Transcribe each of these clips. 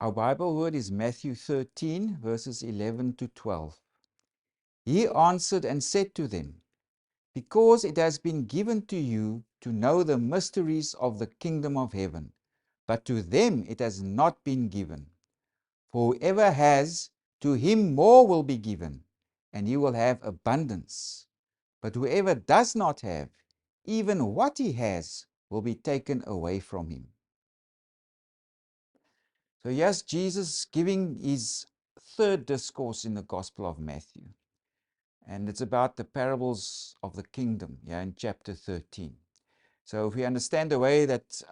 Our Bible word is Matthew 13, verses 11 to 12. He answered and said to them, because it has been given to you to know the mysteries of the kingdom of heaven, but to them it has not been given. For whoever has, to him more will be given, and he will have abundance. But whoever does not have, even what he has will be taken away from him. So yes, Jesus giving his third discourse in the Gospel of Matthew. And it's about the parables of the kingdom, in chapter 13. So if we understand the way that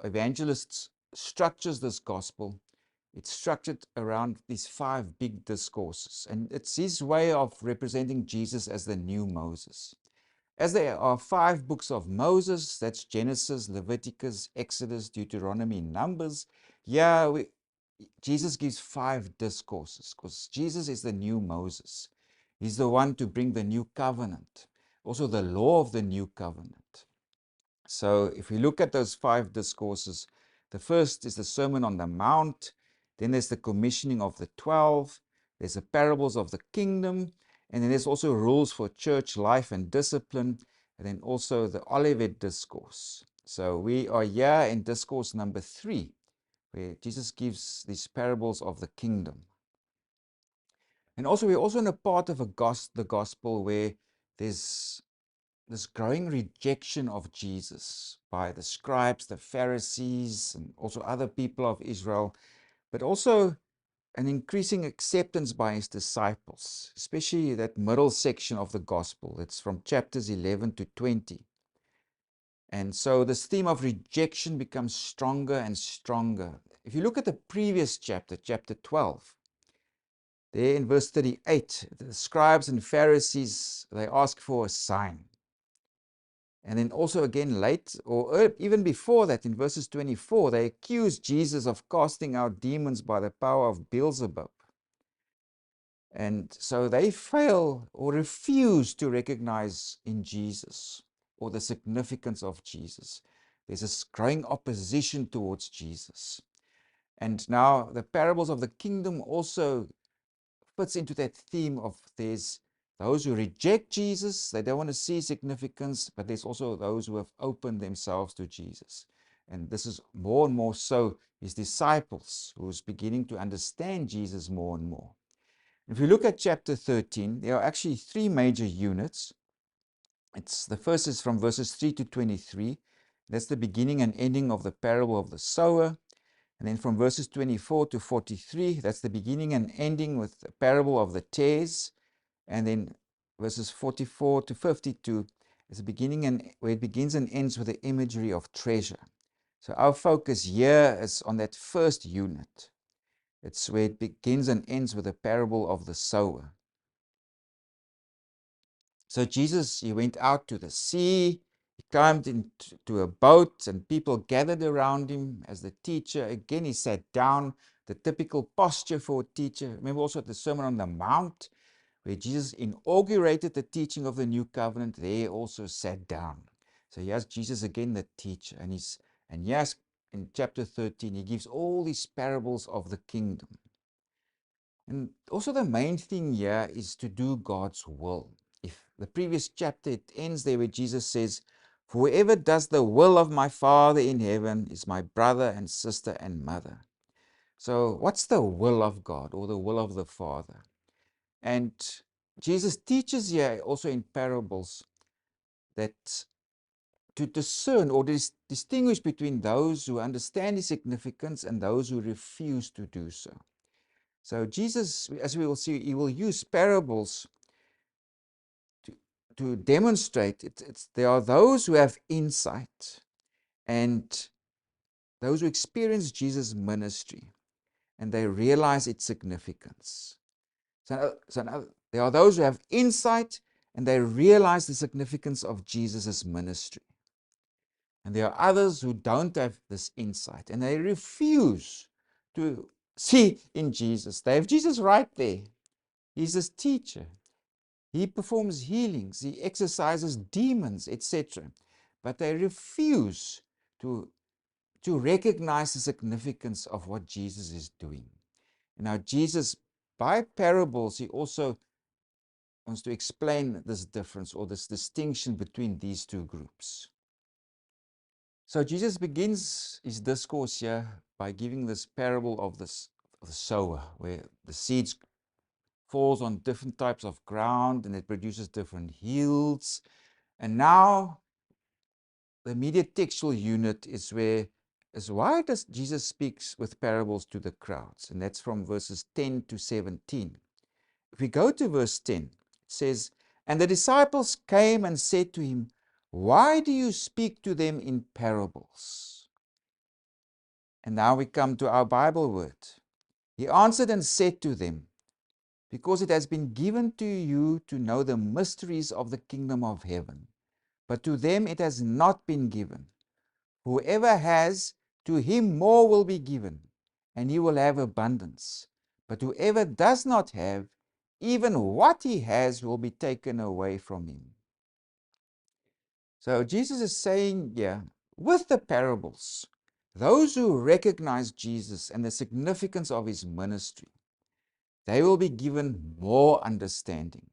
evangelists structures this gospel, it's structured around these 5 big discourses. And it's his way of representing Jesus as the new Moses. As there are 5 books of Moses, that's Genesis, Leviticus, Exodus, Deuteronomy, Numbers. Jesus gives 5 discourses because Jesus is the new Moses. He's the one to bring the new covenant, also the law of the new covenant. So if we look at those 5 discourses, the first is the Sermon on the Mount, then there's the commissioning of the 12, there's the parables of the kingdom, and then there's also rules for church life and discipline, and then also the Olivet discourse. So we are here in discourse number 3, where Jesus gives these parables of the kingdom. And also we're also in a part of the gospel where there's this growing rejection of Jesus by the scribes, the Pharisees, and also other people of Israel, but also an increasing acceptance by his disciples, especially that middle section of the gospel. It's from chapters 11 to 20. And so this theme of rejection becomes stronger and stronger. If you look at the previous chapter, chapter 12, there in verse 38, the scribes and Pharisees, they ask for a sign. And then also again even before that, in verses 24, they accuse Jesus of casting out demons by the power of Beelzebub. And so they fail or refuse to recognize in Jesus or the significance of Jesus. There's this growing opposition towards Jesus. And now the parables of the kingdom also fits into that theme of there's those who reject Jesus, they don't want to see significance, but there's also those who have opened themselves to Jesus. And this is more and more so his disciples who's beginning to understand Jesus more and more. If you look at chapter 13, there are actually 3 major units. The first is from verses 3 to 23. That's the beginning and ending of the parable of the sower. And then from verses 24 to 43, that's the beginning and ending with the parable of the tares. And then verses 44 to 52 is the beginning and where it begins and ends with the imagery of treasure. So our focus here is on that first unit. It's where it begins and ends with the parable of the sower. So Jesus, he went out to the sea, he climbed into a boat, and people gathered around him as the teacher. Again, he sat down, the typical posture for a teacher. Remember also the Sermon on the Mount, where Jesus inaugurated the teaching of the new covenant. There also sat down. So here's Jesus again, the teacher. And yes, in chapter 13, he gives all these parables of the kingdom. And also the main thing here is to do God's will. If the previous chapter, it ends there where Jesus says, "For whoever does the will of my Father in heaven is my brother and sister and mother." So what's the will of God or the will of the Father? And Jesus teaches here also in parables that to discern or distinguish between those who understand his significance and those who refuse to do so. So Jesus, as we will see, he will use parables to demonstrate there are those who have insight and those who experience Jesus' ministry and they realize its significance. So there are those who have insight and they realize the significance of Jesus' ministry. And there are others who don't have this insight and they refuse to see in Jesus. They have Jesus right there. He's this teacher. He performs healings, he exorcises demons, etc. But they refuse to to recognize the significance of what Jesus is doing. Now, Jesus, by parables, he also wants to explain this difference or this distinction between these two groups. So Jesus begins his discourse here by giving this parable of the sower, where the seeds falls on different types of ground and it produces different yields. And now the immediate textual unit is why does Jesus speaks with parables to the crowds? And that's from verses 10 to 17. If we go to verse 10, it says, "And the disciples came and said to him, 'Why do you speak to them in parables?'" And now we come to our Bible word. "He answered and said to them, 'Because it has been given to you to know the mysteries of the kingdom of heaven, but to them it has not been given. Whoever has, to him more will be given, and he will have abundance. But whoever does not have, even what he has will be taken away from him.'" So Jesus is saying here, with the parables, those who recognize Jesus and the significance of his ministry, they will be given more understanding.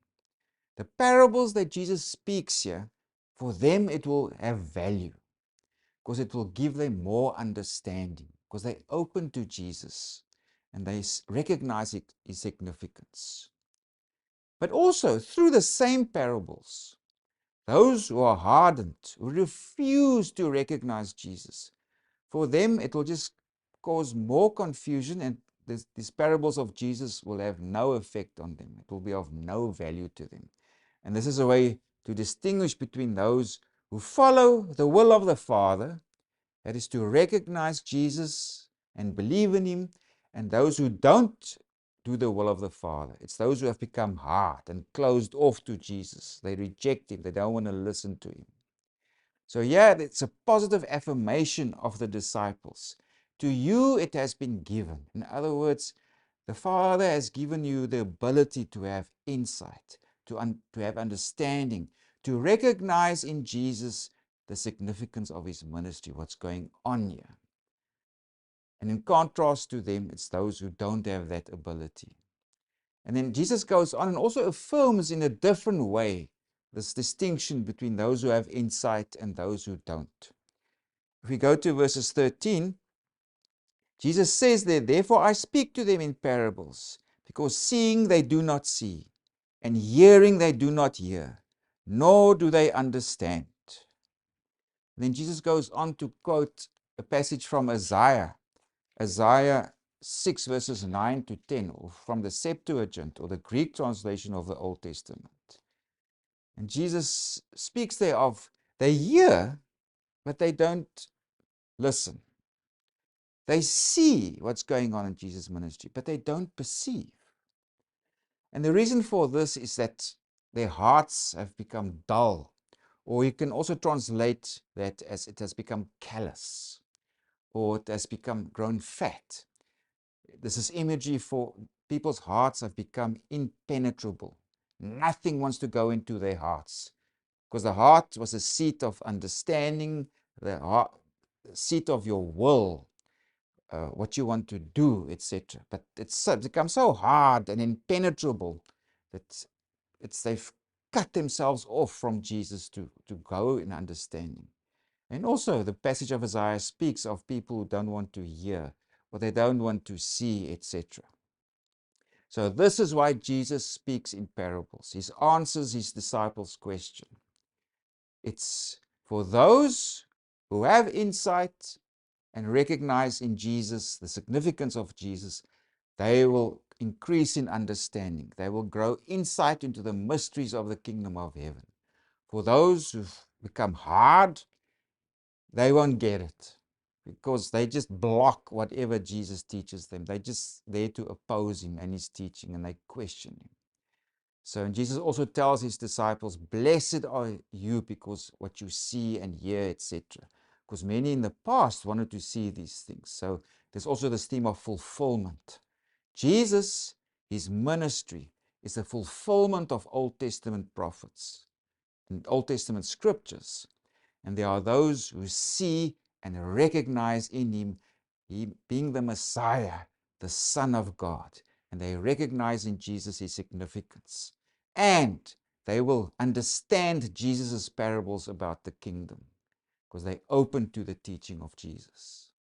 The parables that Jesus speaks here, for them it will have value, because it will give them more understanding, because they're open to Jesus and they recognize his significance. But also, through the same parables, those who are hardened, who refuse to recognize Jesus, for them it will just cause more confusion, and these parables of Jesus will have no effect on them. It will be of no value to them. And this is a way to distinguish between those who follow the will of the Father, that is to recognize Jesus and believe in him, and those who don't do the will of the Father. It's those who have become hard and closed off to Jesus. They reject him. They don't want to listen to him. So yeah, it's a positive affirmation of the disciples. To you it has been given. In other words, the Father has given you the ability to have insight, to have understanding, to recognize in Jesus the significance of his ministry, what's going on here. And in contrast to them, it's those who don't have that ability. And then Jesus goes on and also affirms in a different way this distinction between those who have insight and those who don't. If we go to verses 13, Jesus says there, "Therefore I speak to them in parables, because seeing they do not see, and hearing they do not hear, nor do they understand." And then Jesus goes on to quote a passage from Isaiah 6 verses 9 to 10, or from the Septuagint, or the Greek translation of the Old Testament. And Jesus speaks there of, they hear, but they don't listen. They see what's going on in Jesus' ministry, but they don't perceive. And the reason for this is that their hearts have become dull, or you can also translate that as it has become callous, or it has become grown fat. This is imagery for people's hearts have become impenetrable. Nothing wants to go into their hearts, because the heart was a seat of understanding, the seat of your will, what you want to do, etc. But it's become so hard and impenetrable that they've cut themselves off from Jesus to go in understanding. And also the passage of Isaiah speaks of people who don't want to hear, or they don't want to see, etc. So this is why Jesus speaks in parables. He answers his disciples' question. It's for those who have insight and recognize in Jesus the significance of Jesus, they will increase in understanding. They will grow insight into the mysteries of the kingdom of heaven. For those who've become hard, they won't get it, because they just block whatever Jesus teaches them. They're just there to oppose him and his teaching, and they question him. So Jesus also tells his disciples, "Blessed are you because what you see and hear, etc." Because many in the past wanted to see these things. So there's also this theme of fulfillment. Jesus, his ministry, is a fulfillment of Old Testament prophets and Old Testament scriptures. And there are those who see and recognize in him, he being the Messiah, the Son of God. And they recognize in Jesus his significance. And they will understand Jesus' parables about the kingdom because they're open to the teaching of Jesus.